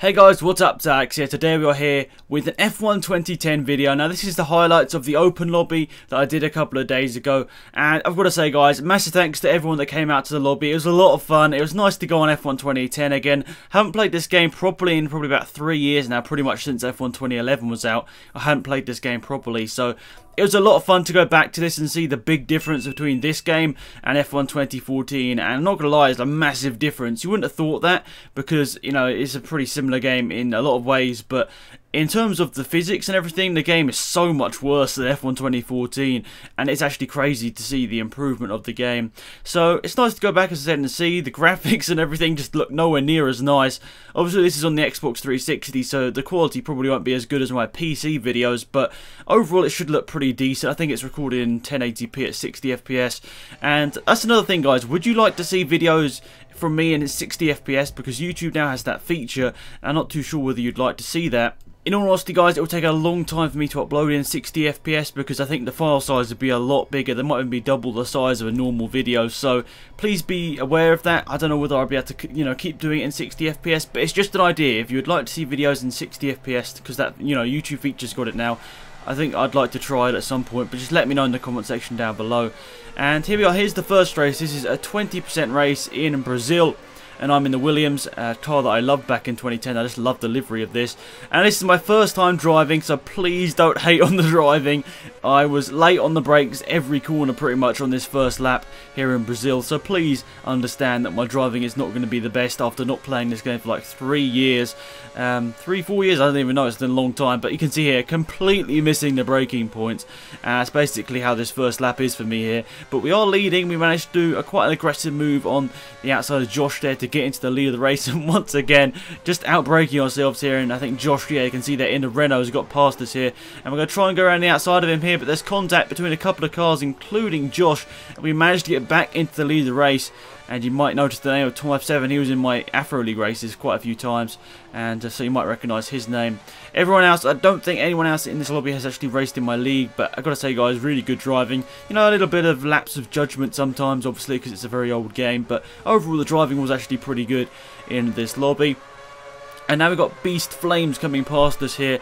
Hey guys, what's up? Zax here. Today we are here with an F1 2010 video. Now this is the highlights of the open lobby that I did a couple of days ago, and I've got to say guys, massive thanks to everyone that came out to the lobby. It was a lot of fun. It was nice to go on F1 2010 again. Haven't played this game properly in probably about 3 years now, pretty much since F1 2011 was out. I hadn't played this game properly, so it was a lot of fun to go back to this and see the big difference between this game and F1 2014, and I'm not going to lie, it's a massive difference. You wouldn't have thought that because, you know, it's a pretty similar game in a lot of ways, but in terms of the physics and everything, the game is so much worse than F1 2014, and it's actually crazy to see the improvement of the game. So it's nice to go back, as I said, and see the graphics and everything just look nowhere near as nice. Obviously this is on the Xbox 360, so the quality probably won't be as good as my PC videos, but overall it should look pretty decent. I think it's recorded in 1080p at 60 FPS, and that's another thing guys, would you like to see videos from me in 60 FPS, because YouTube now has that feature. I'm not too sure whether you'd like to see that. In all honesty guys, it will take a long time for me to upload in 60 FPS because I think the file size would be a lot bigger. They might even be double the size of a normal video, so please be aware of that. I don't know whether I'll be able to, you know, keep doing it in 60 FPS, but it's just an idea. If you would like to see videos in 60 FPS, because that, you know, YouTube feature's got it now, I think I'd like to try it at some point, but just let me know in the comment section down below. And here we are, here's the first race. This is a 20% race in Brazil, and I'm in the Williams, car that I loved back in 2010. I just love the livery of this. And this is my first time driving, so please don't hate on the driving. I was late on the brakes every corner pretty much on this first lap here in Brazil, so please understand that my driving is not going to be the best after not playing this game for like 3 years. 3-4 years, I don't even know, it's been a long time, but you can see here, completely missing the braking points. That's basically how this first lap is for me here. But we are leading. We managed to do quite an aggressive move on the outside of Josh there to get into the lead of the race, and once again just outbraking ourselves here. And I think Josh, yeah, you can see that in the Renault has got past us here, and we're going to try and go around the outside of him here, but there's contact between a couple of cars including Josh, and we managed to get back into the lead of the race. And you might notice the name of Tom F7, he was in my Afro League races quite a few times, and so you might recognise his name. Everyone else, I don't think anyone else in this lobby has actually raced in my league, but I've got to say guys, really good driving. You know, a little bit of lapse of judgment sometimes, obviously, because it's a very old game, but overall the driving was actually pretty good in this lobby. And now we've got Beast Flames coming past us here.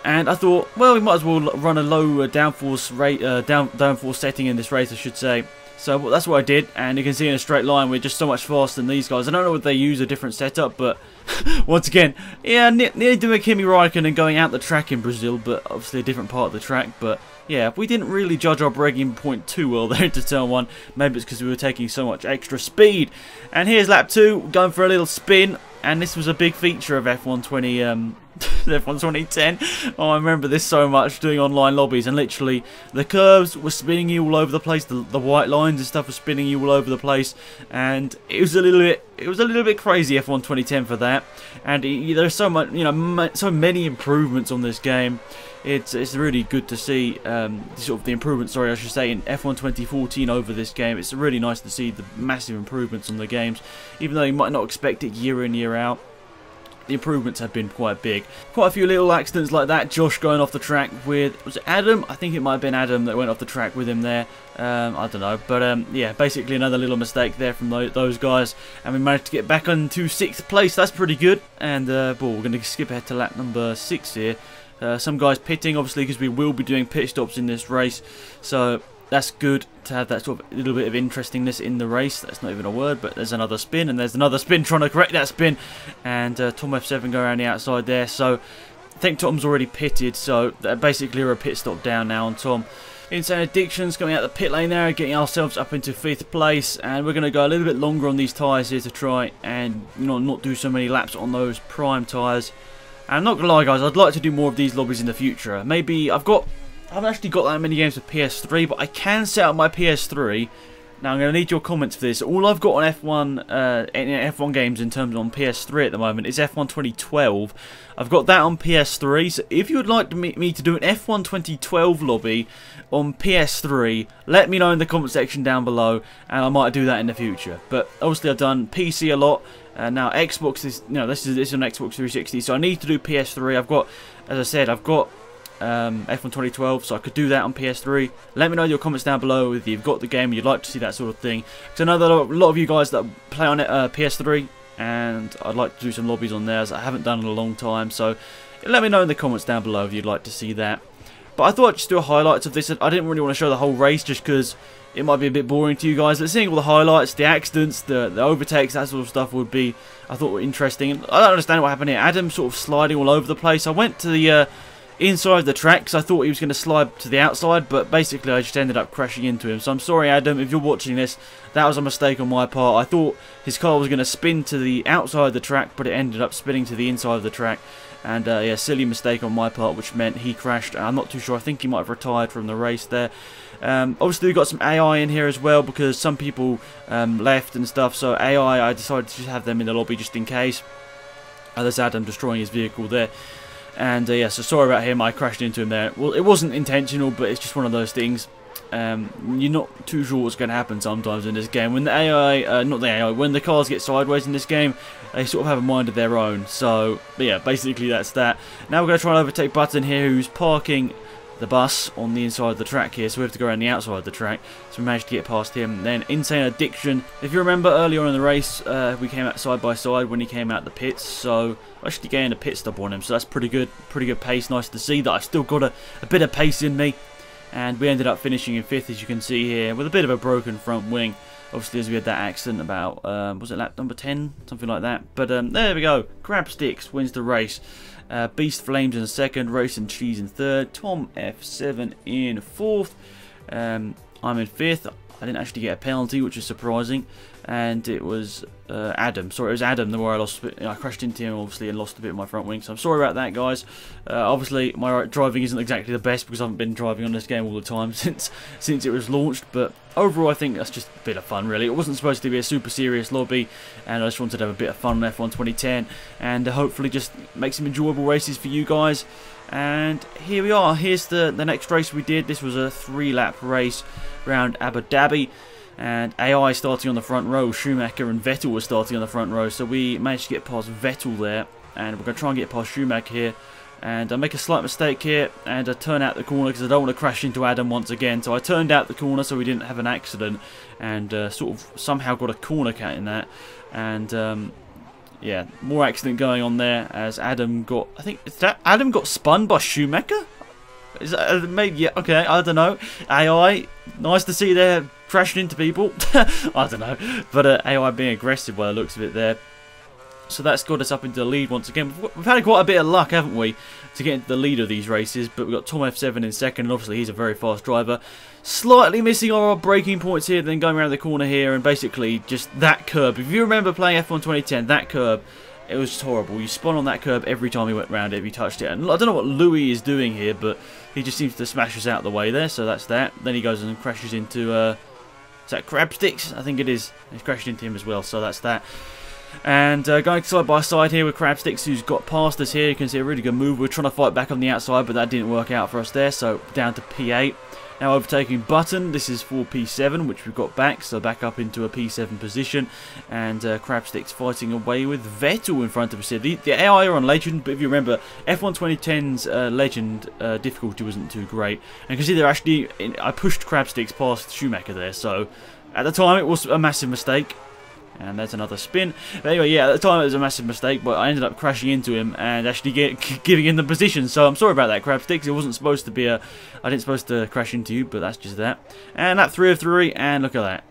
And I thought, well, we might as well run a low downforce setting in this race, I should say. So that's what I did, and you can see in a straight line we're just so much faster than these guys. I don't know if they use a different setup, but once again, yeah, nearly doing Kimi Raikkonen going out the track in Brazil, but obviously a different part of the track. But yeah, we didn't really judge our braking point too well there into turn 1. Maybe it's because we were taking so much extra speed. And here's lap 2, going for a little spin. And this was a big feature of F1 2010. Oh, I remember this so much, doing online lobbies, and literally the curves were spinning you all over the place. The white lines and stuff were spinning you all over the place, and it was a little bit crazy F1 2010 for that. And there's so much, you know, so many improvements on this game. It's really good to see sort of the improvements, sorry, I should say, in F1 2014 over this game. It's really nice to see the massive improvements on the games, even though you might not expect it year in, year out. The improvements have been quite big. Quite a few little accidents like that. Josh going off the track with, was it Adam? I think it might have been Adam that went off the track with him there. I don't know, but yeah, basically another little mistake there from those guys, and we managed to get back into 6th place. That's pretty good. And well, we're going to skip ahead to lap number 6 here. Some guys pitting, obviously, because we will be doing pit stops in this race, so that's good to have that sort of little bit of interestingness in the race. That's not even a word, but there's another spin, and there's another spin trying to correct that spin, and Tom F7 go around the outside there. So I think Tom's already pitted, so basically we're a pit stop down now on Tom. Insane Addictions coming out the pit lane there, getting ourselves up into 5th place, and we're going to go a little bit longer on these tyres here to try and, you know, not do so many laps on those prime tyres. And I'm not going to lie guys, I'd like to do more of these lobbies in the future. Maybe I haven't actually got that many games for PS3, but I can set up my PS3. Now I'm going to need your comments for this. All I've got on F1 games in terms of on PS3 at the moment is F1 2012. I've got that on PS3, so if you would like me to do an F1 2012 lobby on PS3, let me know in the comment section down below, and I might do that in the future. But obviously I've done PC a lot. Now Xbox is, you know, this is on Xbox 360, so I need to do PS3. I've got, as I said, I've got F1 2012, so I could do that on PS3. Let me know in your comments down below if you've got the game and you'd like to see that sort of thing, because I know that a lot of you guys that play on PS3 and I'd like to do some lobbies on there, as I haven't done in a long time. So let me know in the comments down below if you'd like to see that. But I thought I'd just do highlights of this. I didn't really want to show the whole race just because it might be a bit boring to you guys. But seeing all the highlights, the accidents, the overtakes, that sort of stuff would be, I thought, were interesting. And I don't understand what happened here. Adam sort of sliding all over the place. I went to the inside of the track because I thought he was going to slide to the outside, but basically I just ended up crashing into him. So I'm sorry, Adam, if you're watching this. That was a mistake on my part. I thought his car was going to spin to the outside of the track, but it ended up spinning to the inside of the track. And yeah, silly mistake on my part, which meant he crashed. I'm not too sure. I think he might have retired from the race there. Obviously, we've got some AI in here as well because some people left and stuff. So AI, I decided to just have them in the lobby just in case. There's Adam destroying his vehicle there. And yeah, so sorry about him. I crashed into him there. Well, it wasn't intentional, but it's just one of those things. You're not too sure what's going to happen sometimes in this game. When the AI, not the AI, when the cars get sideways in this game, they sort of have a mind of their own. So, yeah, basically that's that. Now we're going to try and overtake Button here, who's parking the bus on the inside of the track here. So we have to go around the outside of the track. So we managed to get past him. Then Insane Addiction. If you remember earlier on in the race, we came out side by side when he came out the pits. So I actually gained a pit stop on him. So that's pretty good pace. Nice to see that I've still got a bit of pace in me. And we ended up finishing in 5th, as you can see here, with a bit of a broken front wing. Obviously, as we had that accident about, was it lap number 10? Something like that. But there we go. Crabsticks wins the race. Beast Flames in 2nd. Racing Cheese in 3rd. Tom F7 in 4th. I'm in 5th. I didn't actually get a penalty, which is surprising. And it was Adam. Sorry, it was Adam where I crashed into him, obviously, and lost a bit of my front wing. So I'm sorry about that, guys. Obviously, my driving isn't exactly the best because I haven't been driving on this game all the time since it was launched. But overall, I think that's just a bit of fun, really. It wasn't supposed to be a super serious lobby, and I just wanted to have a bit of fun on F1 2010 and hopefully just make some enjoyable races for you guys. And here we are. Here's the next race we did. This was a 3-lap race around Abu Dhabi. And AI starting on the front row. Schumacher and Vettel were starting on the front row. So we managed to get past Vettel there. And we're going to try and get past Schumacher here. And I make a slight mistake here. And I turn out the corner because I don't want to crash into Adam once again. So I turned out the corner so we didn't have an accident. And sort of somehow got a corner cat in that. And yeah, more accident going on there as Adam got... I think... Is that Adam got spun by Schumacher? Is that, maybe, yeah, okay, I don't know. AI, nice to see they're crashing into people. I don't know. But AI being aggressive by the looks of it there. So that's got us up into the lead once again. We've had quite a bit of luck, haven't we, to get into the lead of these races. But we've got Tom F7 in 2nd, and obviously he's a very fast driver. Slightly missing our braking points here, then going around the corner here, and basically just that curb. If you remember playing F1 2010, that curb, it was just horrible. You spun on that curb every time he went round it if you touched it. And I don't know what Louis is doing here, but he just seems to smash us out of the way there. So that's that. Then he goes and crashes into, is that Crabsticks? I think it is. He's crashed into him as well, so that's that. And going side by side here with Crabsticks, who's got past us here. You can see a really good move. We're trying to fight back on the outside, but that didn't work out for us there. So down to P8. Now overtaking Button. This is for P7, which we've got back. So back up into a P7 position. And Crabsticks fighting away with Vettel in front of us here. The AI are on Legend, but if you remember, F1 2010's Legend difficulty wasn't too great. And you can see they're actually... I pushed Crabsticks past Schumacher there. So at the time, it was a massive mistake. And there's another spin. But anyway, yeah, at the time it was a massive mistake, but I ended up crashing into him and actually giving him the position. So I'm sorry about that, Crabsticks. It wasn't supposed to be a... I didn't supposed to crash into you, but that's just that. And that 3 of 3, and look at that.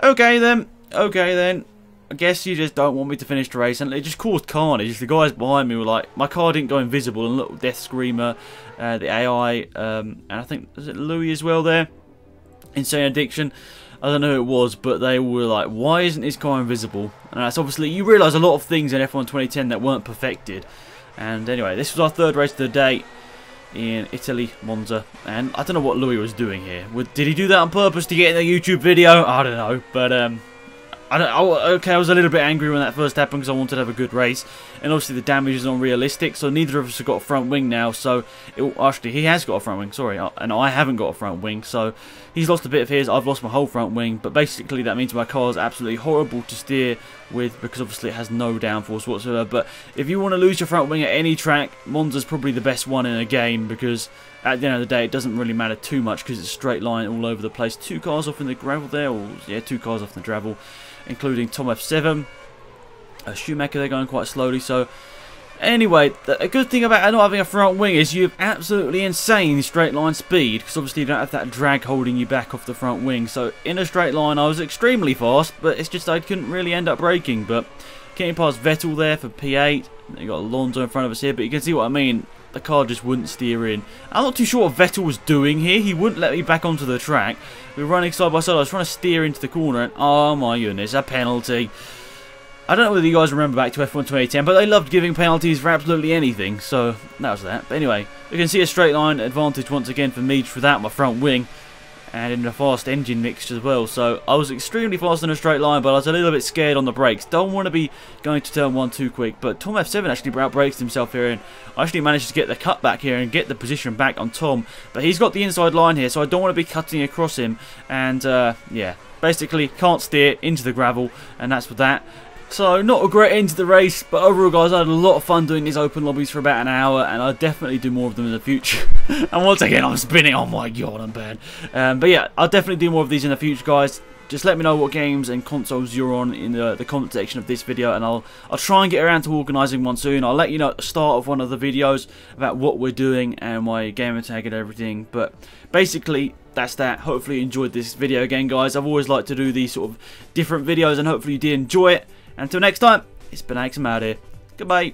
Okay then. Okay then. I guess you just don't want me to finish the race, and it just caused carnage. The guys behind me were like... My car didn't go invisible, and little Death Screamer, the AI, and I think... Was it Louis as well there? Insane Addiction. I don't know who it was, but they were like, why isn't his car invisible? And that's obviously, you realise a lot of things in F1 2010 that weren't perfected. And anyway, this was our 3rd race of the day in Italy, Monza. And I don't know what Louis was doing here. Did he do that on purpose to get in a YouTube video? I don't know, but okay, I was a little bit angry when that first happened because I wanted to have a good race. And obviously the damage is unrealistic, so neither of us have got a front wing now. So, actually, he has got a front wing, sorry, and I haven't got a front wing. So, he's lost a bit of his, I've lost my whole front wing. But basically that means my car is absolutely horrible to steer with because obviously it has no downforce whatsoever. But if you want to lose your front wing at any track, Monza's probably the best one in a game because... At the end of the day, it doesn't really matter too much because it's a straight line all over the place. 2 cars off in the gravel there, or yeah, 2 cars off in the gravel, including Tom F7. Schumacher, they're going quite slowly. So anyway, a good thing about not having a front wing is you have absolutely insane straight line speed, because obviously you don't have that drag holding you back off the front wing. So in a straight line I was extremely fast, but it's just I couldn't really end up braking. But getting past Vettel there for P8, you got Alonso in front of us here, but you can see what I mean. The car just wouldn't steer in. I'm not too sure what Vettel was doing here. He wouldn't let me back onto the track. We were running side by side. I was trying to steer into the corner, and oh my goodness, a penalty. I don't know whether you guys remember back to F1 2010, but they loved giving penalties for absolutely anything, so that was that. But anyway, you can see a straight line advantage once again for me without my front wing, and in a fast engine mix as well. So I was extremely fast in a straight line, but I was a little bit scared on the brakes. Don't want to be going to turn 1 too quick, but Tom F7 actually outbrakes himself here, and I actually managed to get the cut back here and get the position back on Tom. But he's got the inside line here, so I don't want to be cutting across him, and yeah, basically can't steer into the gravel, and that's for that. So, not a great end to the race, but overall guys, I had a lot of fun doing these open lobbies for about an hour, and I'll definitely do more of them in the future. And once again, I'm spinning, oh my god, I'm bad. But yeah, I'll definitely do more of these in the future, guys. Just let me know what games and consoles you're on in the comment section of this video, and I'll try and get around to organising one soon. I'll let you know at the start of one of the videos about what we're doing and my gamer tag and everything, but basically that's that. Hopefully you enjoyed this video again, guys. I've always liked to do these sort of different videos, and hopefully you did enjoy it. Until next time, it's been Alex, I'm out here. Goodbye.